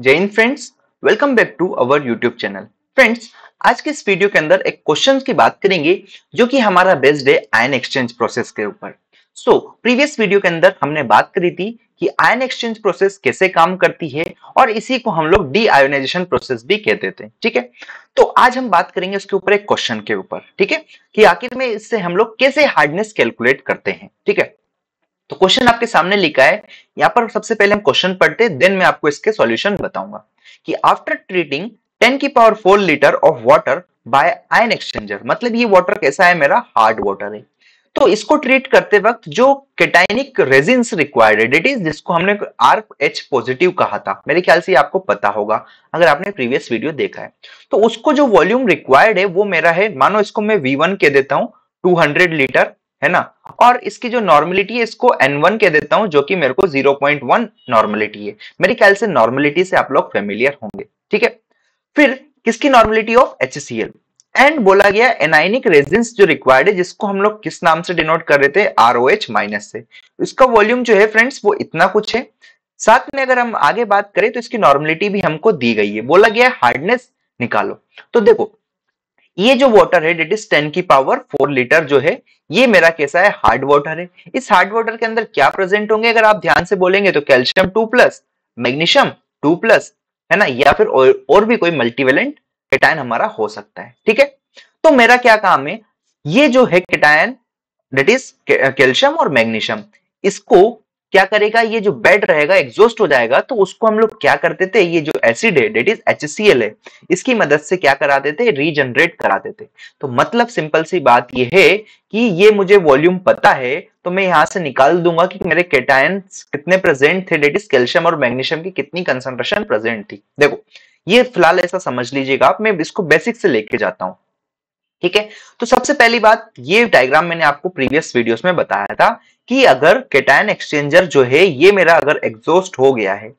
जय Hind friends, welcome back to our YouTube channel. Friends, आज के इस वीडियो के अंदर एक क्वेश्चन की बात करेंगे जो कि हमारा बेस्ड है आयन एक्सचेंज प्रोसेस के ऊपर। प्रीवियस वीडियो के अंदर हमने बात करी थी कि आयन एक्सचेंज प्रोसेस कैसे काम करती है और इसी को हम लोग डी आयोनाइजेशन प्रोसेस भी कहते थे। ठीक है, तो आज हम बात करेंगे इसके ऊपर एक क्वेश्चन के ऊपर। ठीक है, कि आखिर में इससे हम लोग कैसे हार्डनेस कैलकुलेट करते हैं। ठीक है, तो क्वेश्चन आपके सामने लिखा है। यहाँ पर सबसे पहले हम क्वेश्चन पढ़ते हैं, देन मैं आपको इसके सॉल्यूशन बताऊंगा कि आफ्टर ट्रीटिंग 10 की power 4 litre of water bye ion exchanger, मतलब ये वाटर कैसा है, मेरा हार्ड वाटर है। तो इसको ट्रीट करते वक्त जो केटाइनिक रेजिन्स रिक्वायर्ड है, डेट इज जिसको हमने आर एच पॉजिटिव कहा था, मेरे ख्याल से आपको पता होगा अगर आपने प्रीवियस वीडियो देखा है। तो उसको जो वॉल्यूम रिक्वायर्ड है वो मेरा है, मानो इसको मैं V1 कह देता हूं, 200 लीटर है ना। और इसकी जो नॉर्मलिटी है इसको N1 कह देता हूं, जो कि मेरे को 0.1 नॉर्मलिटी है। मेरे ख्याल से नॉर्मलिटी से आप लोग फेमिलियर होंगे। ठीक है, फिर किसकी नॉर्मलिटी ऑफ HCl एंड बोला गया एनाइनिक रेजिन्स जो रिक्वायर्ड है, जिसको हम लोग किस नाम से डिनोट कर रहे थे, ROH माइनस से। इसका वॉल्यूम जो है फ्रेंड्स वो इतना कुछ है। साथ में अगर हम आगे बात करें तो इसकी नॉर्मलिटी भी हमको दी गई है, बोला गया हार्डनेस निकालो। तो देखो ये जो वाटर है डेट इज 10 की पावर 4 लीटर जो है, ये मेरा कैसा है, हार्ड वाटर है। इस हार्ड वाटर के अंदर क्या प्रेजेंट होंगे, अगर आप ध्यान से बोलेंगे तो कैल्शियम 2+, मैग्नीशियम 2+, है ना, या फिर और भी कोई मल्टीवेलेंट केटायन हमारा हो सकता है। ठीक है, तो मेरा क्या काम है, ये जो है केटायन डेट इज कैल्शियम और मैग्नीशियम, इसको क्या करेगा, ये जो बेड रहेगा एग्जॉस्ट हो जाएगा, तो उसको हम लोग क्या करते थे, ये जो एसिड है डेट इज HCl है, इसकी मदद से क्या करा देते, रीजनरेट करा देते। तो मतलब सिंपल सी बात ये है कि ये मुझे वॉल्यूम पता है, तो मैं यहां से निकाल दूंगा कि मेरे केटायंस कितने प्रेजेंट थे, डेट इज कैल्शियम और मैग्नीशियम की कितनी कंसंट्रेशन प्रेजेंट थी। देखो ये फिलहाल ऐसा समझ लीजिएगा आप, मैं इसको बेसिक से लेके जाता हूं। ठीक है, तो सबसे पहली बात, ये डायग्राम मैंने आपको प्रीवियस वीडियोस में बताया था कि अगर केटायन एक्सचेंजर जो है ये मेरा अगर एग्जॉस्ट हो गया है,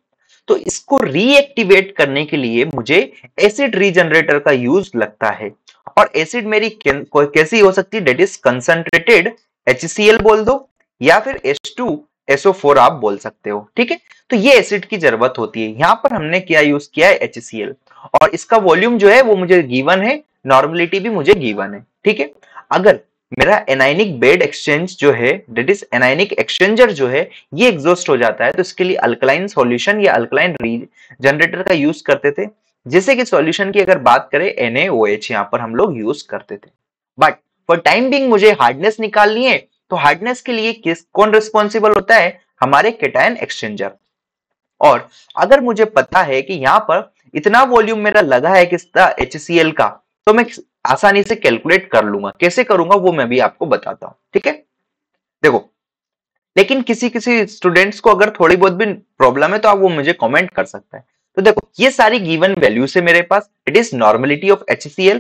तो इसको रीएक्टिवेट करने के लिए मुझे एसिड रीजनरेटर का यूज लगता है। और एसिड मेरी कैसी हो सकती है, डेट इज कंसंट्रेटेड HCl बोल दो, या फिर H2SO4 आप बोल सकते हो। ठीक है, तो ये एसिड की जरूरत होती है। यहां पर हमने क्या यूज किया है, HCl, और इसका वॉल्यूम जो है वो मुझे गिवन है, नॉर्मलिटी भी मुझे गिवन है। ठीक है, अगर मेरा एनाइनिक बेड एक्सचेंज जो है, डेट इज एनाइनिक एक्सचेंजर जो है, ये एग्जॉस्ट हो जाता है, तो इसके लिए अल्कलाइन सॉल्यूशन या अल्कलाइन जनरेटर का यूज करते थे। जैसे कि सॉल्यूशन की अगर बात करें, NaOH यहां पर हम लोग यूज करते थे। बट फॉर टाइम बिंग मुझे हार्डनेस निकालनी है, तो हार्डनेस के लिए कौन रिस्पॉन्सिबल होता है, हमारे केटायन एक्सचेंजर। और अगर मुझे पता है कि यहां पर इतना वॉल्यूम मेरा लगा है किसका, HCl का, तो मैं आसानी से कैलकुलेट कर लूंगा। कैसे करूंगा वो मैं भी आपको बताता हूं। ठीक है, देखो, लेकिन किसी किसी स्टूडेंट्स को अगर थोड़ी बहुत भी प्रॉब्लम है तो आप वो मुझे कमेंट कर सकता है। तो देखो ये सारी गिवन वैल्यूज है मेरे पास। It is normality of HCl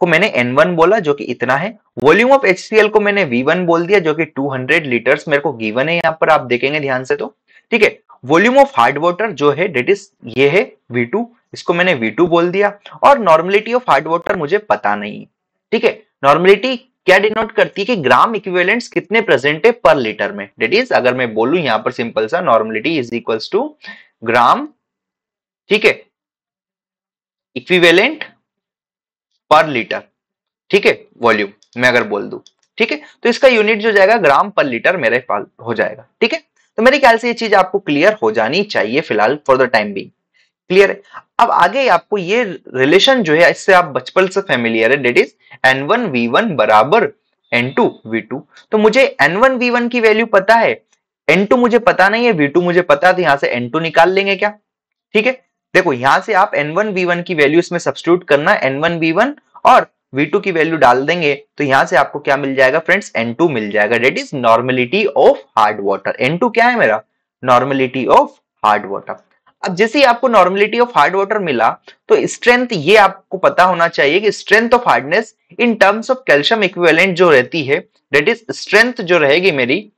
को मैंने N1 बोला जो कि इतना है, वॉल्यूम ऑफ HCl को मैंने V1 बोल दिया जो कि 200 लीटर्स मेरे को गिवन है, यहां पर आप देखेंगे ध्यान से तो। ठीक है, वॉल्यूम ऑफ हार्ड वाटर जो है डेट इज ये है V2, इसको मैंने V2 बोल दिया, और नॉर्मलिटी ऑफ हार्ड वाटर मुझे पता नहीं। ठीक है, नॉर्मलिटी क्या डिनोट करती है कि ग्राम इक्विवेलेंट्स कितने प्रेजेंट है पर लीटर में। डेट इज अगर मैं बोलूं यहां पर सिंपल सा, नॉर्मलिटी इज इक्वल्स टू ग्राम, ठीक है, इक्विवेलेंट पर लीटर। ठीक है, वॉल्यूम मैं अगर बोल दूं, ठीक है, तो इसका यूनिट जो जाएगा ग्राम पर लीटर मेरे पास हो जाएगा। ठीक है, तो मेरे ख्याल से ये चीज आपको क्लियर हो जानी चाहिए फिलहाल, for the time being clear है। अब आगे आपको ये रिलेशन जो है इससे आप बचपन से फेमिलियर है, डेट इज N1V1 बराबर N2V2। तो मुझे N1V1 की वैल्यू पता है, N2 मुझे पता नहीं है, V2 मुझे पता है, तो यहां से N2 निकाल लेंगे क्या। ठीक है, देखो यहां से आप N1V1 की वैल्यू इसमें सब्स्टिट्यूट करना, N1V1 और V2 की वैल्यू डाल देंगे, तो यहां से आपको क्या मिल जाएगा फ्रेंड्स, N2 मिल जाएगा, that is normality of hard water. N2 क्या है मेरा, नॉर्मलिटी ऑफ हार्ड वाटर। अब जैसे ही आपको नॉर्मलिटी ऑफ हार्ड वाटर मिला, तो स्ट्रेंथ ये आपको पता होना चाहिए कि strength of hardness in terms of calcium equivalent जो रहती है, डेट इज स्ट्रेंथ जो रहेगी मेरी,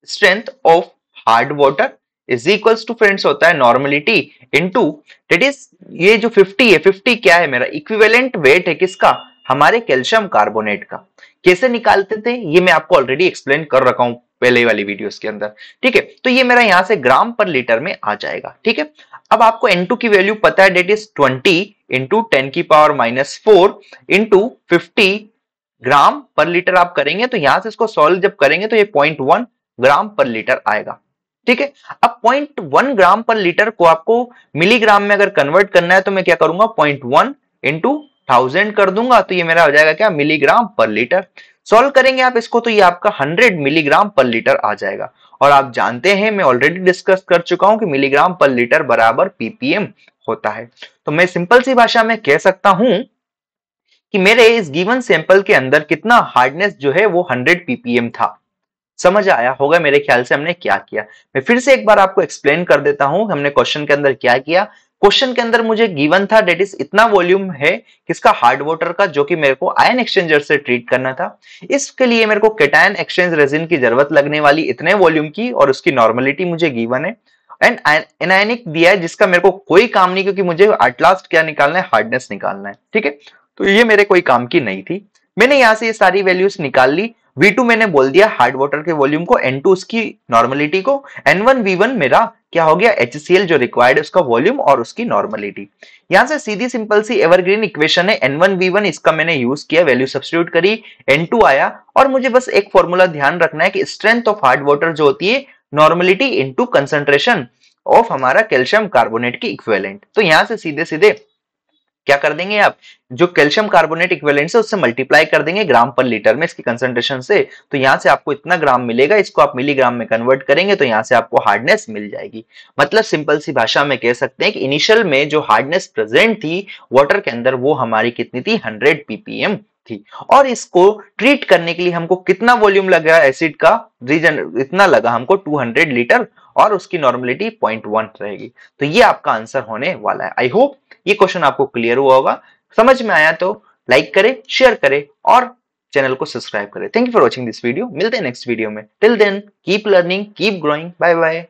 strength of hard water is equals to friends होता है नॉर्मलिटी इनटू, डेट इज ये जो 50 है, 50 क्या है मेरा, इक्विवेलेंट वेट है किसका, हमारे कैल्शियम कार्बोनेट का। कैसे निकालते थे ये मैं आपको ऑलरेडी एक्सप्लेन कर रखा हूं पहले वाली वीडियोस के अंदर। ठीक है, तो ये मेरा यहां से ग्राम पर लीटर में आ जाएगा। ठीक है, अब आपको N2 की वैल्यू पता है, डेट इज 20 इंटू 10⁻⁴ इंटू 50 ग्राम पर लीटर आप करेंगे, तो यहां से इसको सॉल्व जब करेंगे तो ये 0.1 ग्राम पर लीटर आएगा। ठीक है, अब 0.1 ग्राम पर लीटर को आपको मिलीग्राम में अगर कन्वर्ट करना है तो मैं क्या करूंगा, 0.1 इंटू 1000 कर दूंगा, तो ये मेरा हो जाएगा क्या, मिलीग्राम पर लीटर। सॉल्व करेंगे आप इसको तो ये आपका 100 मिलीग्राम पर लीटर आ जाएगा। और आप जानते हैं, मैं ऑलरेडी डिस्कस कर चुका हूं कि मिलीग्राम पर लीटर बराबर पीपीएम होता है। तो मैं सिंपल सी भाषा में कह सकता हूं कि मेरे इस गिवन सैंपल के अंदर कितना हार्डनेस जो है वो 100 पीपीएम था। समझ आया होगा मेरे ख्याल से हमने क्या किया। मैं फिर से एक बार आपको एक्सप्लेन कर देता हूं हमने क्वेश्चन के अंदर क्या किया। क्वेश्चन के अंदर मुझे गिवन था डेट इज इतना वॉल्यूम है किसका, हार्ड वाटर का, जो कि मेरे को आयन एक्सचेंजर से ट्रीट करना था। इसके लिए मेरे को कैटायन एक्सचेंज रेजिन की जरूरत लगने वाली इतने वॉल्यूम की, और उसकी नॉर्मलिटी मुझे गिवन है। एंड एनायनिक दिया है जिसका मेरे को कोई काम नहीं, क्योंकि मुझे एट लास्ट क्या निकालना है, हार्डनेस निकालना है। ठीक है, तो ये मेरे कोई काम की नहीं थी। मैंने यहां से ये सारी वैल्यूज निकाल ली। V2 मैंने बोल दिया हार्ड वाटर के वॉल्यूम को, N2 उसकी नॉर्मलिटी को, N1 V1 मेरा क्या हो गया, HCl जो रिक्वायर्ड है उसका वॉल्यूम और उसकी नॉर्मलिटी। यहां से सीधी सिंपल सी एवरग्रीन इक्वेशन है, N1 V1 इसका मैंने यूज किया, वैल्यू सब्स्टिट्यूट करी, N2 आया। और मुझे बस एक फॉर्मूला ध्यान रखना है कि स्ट्रेंथ ऑफ हार्ड वाटर जो होती है नॉर्मलिटी इंटू कंसंट्रेशन ऑफ हमारा कैल्शियम कार्बोनेट की इक्विवेलेंट। तो यहां से सीधे सीधे क्या कर देंगे आप, जो कैल्शियम कार्बोनेट इक्विवेलेंट से उससे मल्टीप्लाई कर देंगे ग्राम पर लीटर में इसकी कंसंट्रेशन से, तो यहां से आपको इतना ग्राम मिलेगा। इसको आप मिलीग्राम में कन्वर्ट करेंगे तो यहां से आपको हार्डनेस मिल जाएगी। मतलब सिंपल सी भाषा में कह सकते हैं कि इनिशियल में जो हार्डनेस प्रेजेंट थी वाटर के अंदर वो हमारी कितनी थी, 100 पीपीएम थी। और इसको ट्रीट करने के लिए हमको कितना वॉल्यूम लगा एसिड का, रीजन इतना लगा हमको 200 लीटर, और उसकी नॉर्मलिटी 0.1 रहेगी। तो ये आपका आंसर होने वाला है। आई होप ये क्वेश्चन आपको क्लियर हुआ होगा। समझ में आया तो लाइक करें, शेयर करें और चैनल को सब्सक्राइब करें। Thank you for watching this video. मिलते हैं नेक्स्ट वीडियो में। Till then keep learning, keep growing. Bye bye.